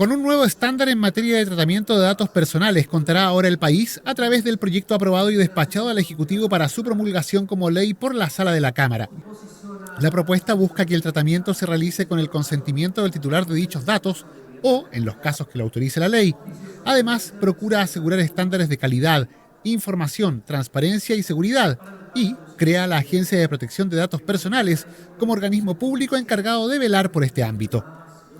Con un nuevo estándar en materia de tratamiento de datos personales, contará ahora el país a través del proyecto aprobado y despachado al Ejecutivo para su promulgación como ley por la Sala de la Cámara. La propuesta busca que el tratamiento se realice con el consentimiento del titular de dichos datos o, en los casos que lo autorice la ley. Además, procura asegurar estándares de calidad, información, transparencia y seguridad y crea la Agencia de Protección de Datos Personales como organismo público encargado de velar por este ámbito.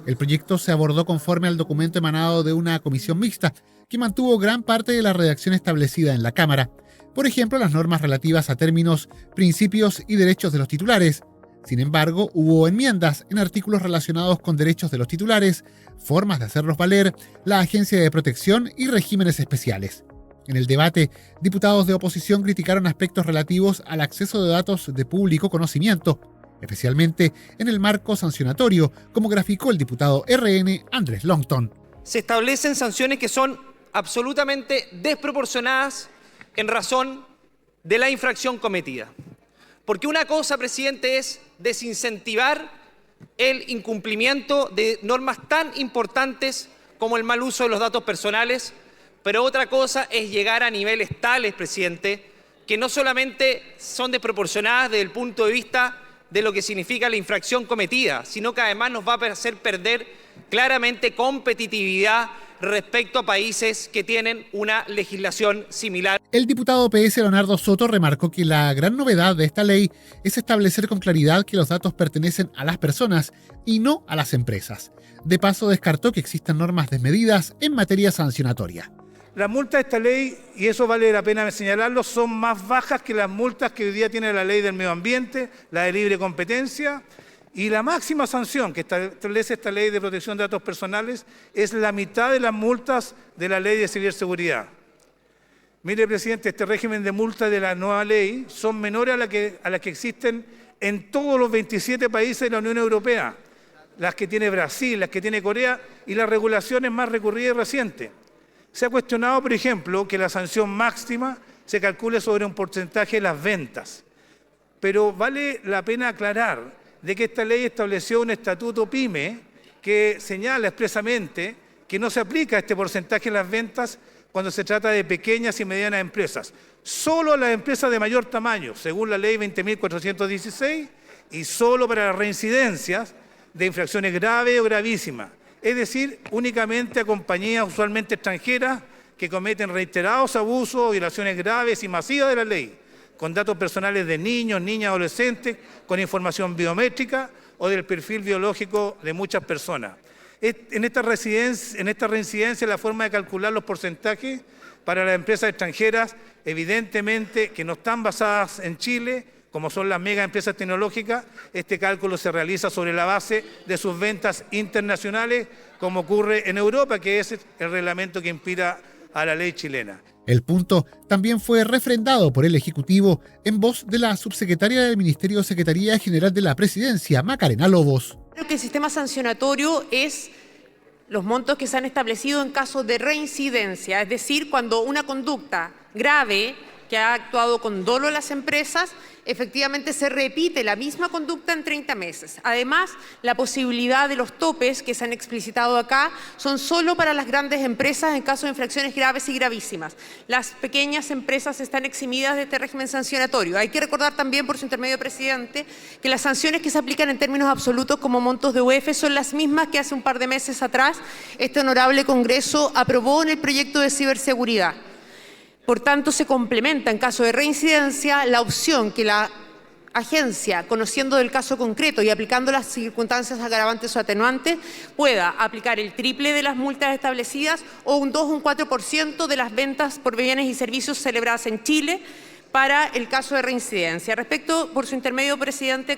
El proyecto se abordó conforme al documento emanado de una comisión mixta que mantuvo gran parte de la redacción establecida en la Cámara. Por ejemplo, las normas relativas a términos, principios y derechos de los titulares. Sin embargo, hubo enmiendas en artículos relacionados con derechos de los titulares, formas de hacerlos valer, la agencia de protección y regímenes especiales. En el debate, diputados de oposición criticaron aspectos relativos al acceso de datos de público conocimiento, especialmente en el marco sancionatorio, como graficó el diputado RN Andrés Longton. Se establecen sanciones que son absolutamente desproporcionadas en razón de la infracción cometida. Porque una cosa, presidente, es desincentivar el incumplimiento de normas tan importantes como el mal uso de los datos personales, pero otra cosa es llegar a niveles tales, presidente, que no solamente son desproporcionadas desde el punto de vista de lo que significa la infracción cometida, sino que además nos va a hacer perder claramente competitividad respecto a países que tienen una legislación similar. El diputado PS Leonardo Soto remarcó que la gran novedad de esta ley es establecer con claridad que los datos pertenecen a las personas y no a las empresas. De paso, descartó que existan normas desmedidas en materia sancionatoria. Las multas de esta ley, y eso vale la pena señalarlo, son más bajas que las multas que hoy día tiene la ley del medio ambiente, la de libre competencia, y la máxima sanción que establece esta ley de protección de datos personales es la mitad de las multas de la ley de ciberseguridad. Mire, presidente, este régimen de multas de la nueva ley son menores a las que existen en todos los 27 países de la Unión Europea, las que tiene Brasil, las que tiene Corea y las regulaciones más recurridas y recientes. Se ha cuestionado, por ejemplo, que la sanción máxima se calcule sobre un porcentaje de las ventas. Pero vale la pena aclarar de que esta ley estableció un estatuto PYME que señala expresamente que no se aplica este porcentaje en las ventas cuando se trata de pequeñas y medianas empresas. Solo a las empresas de mayor tamaño, según la ley 20.416, y solo para las reincidencias de infracciones graves o gravísimas. Es decir, únicamente a compañías usualmente extranjeras que cometen reiterados abusos o violaciones graves y masivas de la ley, con datos personales de niños, niñas, adolescentes, con información biométrica o del perfil biológico de muchas personas. En esta reincidencia, la forma de calcular los porcentajes para las empresas extranjeras, evidentemente que no están basadas en Chile, como son las mega empresas tecnológicas, este cálculo se realiza sobre la base de sus ventas internacionales, como ocurre en Europa, que es el reglamento que inspira a la ley chilena. El punto también fue refrendado por el Ejecutivo en voz de la subsecretaria del Ministerio Secretaría General de la Presidencia, Macarena Lobos. Creo que el sistema sancionatorio es los montos que se han establecido en caso de reincidencia, es decir, cuando una conducta grave que ha actuado con dolo a las empresas, efectivamente se repite la misma conducta en 30 meses. Además, la posibilidad de los topes que se han explicitado acá son solo para las grandes empresas en caso de infracciones graves y gravísimas. Las pequeñas empresas están eximidas de este régimen sancionatorio. Hay que recordar también, por su intermedio, presidente, que las sanciones que se aplican en términos absolutos como montos de UF son las mismas que hace un par de meses atrás este honorable Congreso aprobó en el proyecto de ciberseguridad. Por tanto, se complementa en caso de reincidencia la opción que la agencia, conociendo del caso concreto y aplicando las circunstancias agravantes o atenuantes, pueda aplicar el triple de las multas establecidas o un 2 o un 4% de las ventas por bienes y servicios celebradas en Chile para el caso de reincidencia. Respecto, por su intermedio, presidente,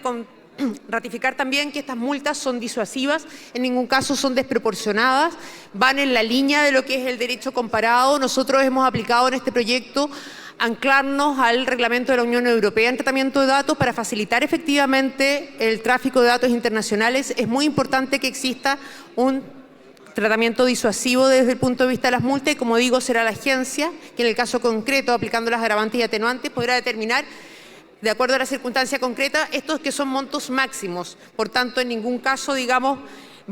ratificar también que estas multas son disuasivas, en ningún caso son desproporcionadas, van en la línea de lo que es el derecho comparado. Nosotros hemos aplicado en este proyecto anclarnos al reglamento de la Unión Europea en tratamiento de datos para facilitar efectivamente el tráfico de datos internacionales. Es muy importante que exista un tratamiento disuasivo desde el punto de vista de las multas y, como digo, será la agencia que en el caso concreto, aplicando las agravantes y atenuantes, podrá determinar de acuerdo a la circunstancia concreta, estos que son montos máximos. Por tanto, en ningún caso, digamos,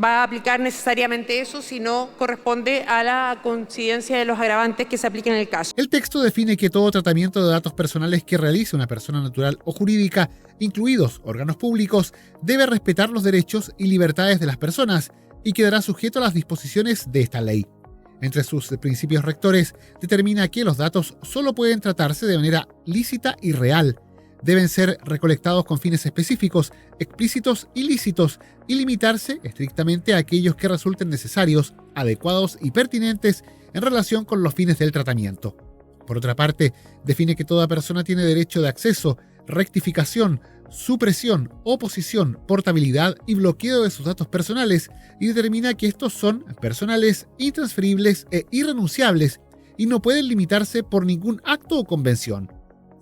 va a aplicar necesariamente eso si no corresponde a la coincidencia de los agravantes que se apliquen en el caso. El texto define que todo tratamiento de datos personales que realice una persona natural o jurídica, incluidos órganos públicos, debe respetar los derechos y libertades de las personas y quedará sujeto a las disposiciones de esta ley. Entre sus principios rectores, determina que los datos solo pueden tratarse de manera lícita y real. Deben ser recolectados con fines específicos, explícitos y lícitos, y limitarse estrictamente a aquellos que resulten necesarios, adecuados y pertinentes en relación con los fines del tratamiento. Por otra parte, define que toda persona tiene derecho de acceso, rectificación, supresión, oposición, portabilidad y bloqueo de sus datos personales, y determina que estos son personales, intransferibles e irrenunciables y no pueden limitarse por ningún acto o convención.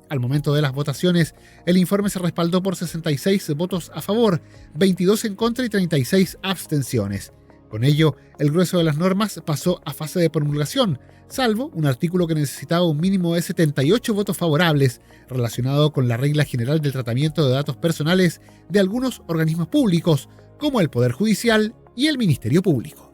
Al momento de las votaciones, el informe se respaldó por 66 votos a favor, 22 en contra y 36 abstenciones. Con ello, el grueso de las normas pasó a fase de promulgación, salvo un artículo que necesitaba un mínimo de 78 votos favorables, relacionado con la regla general del tratamiento de datos personales de algunos organismos públicos, como el Poder Judicial y el Ministerio Público.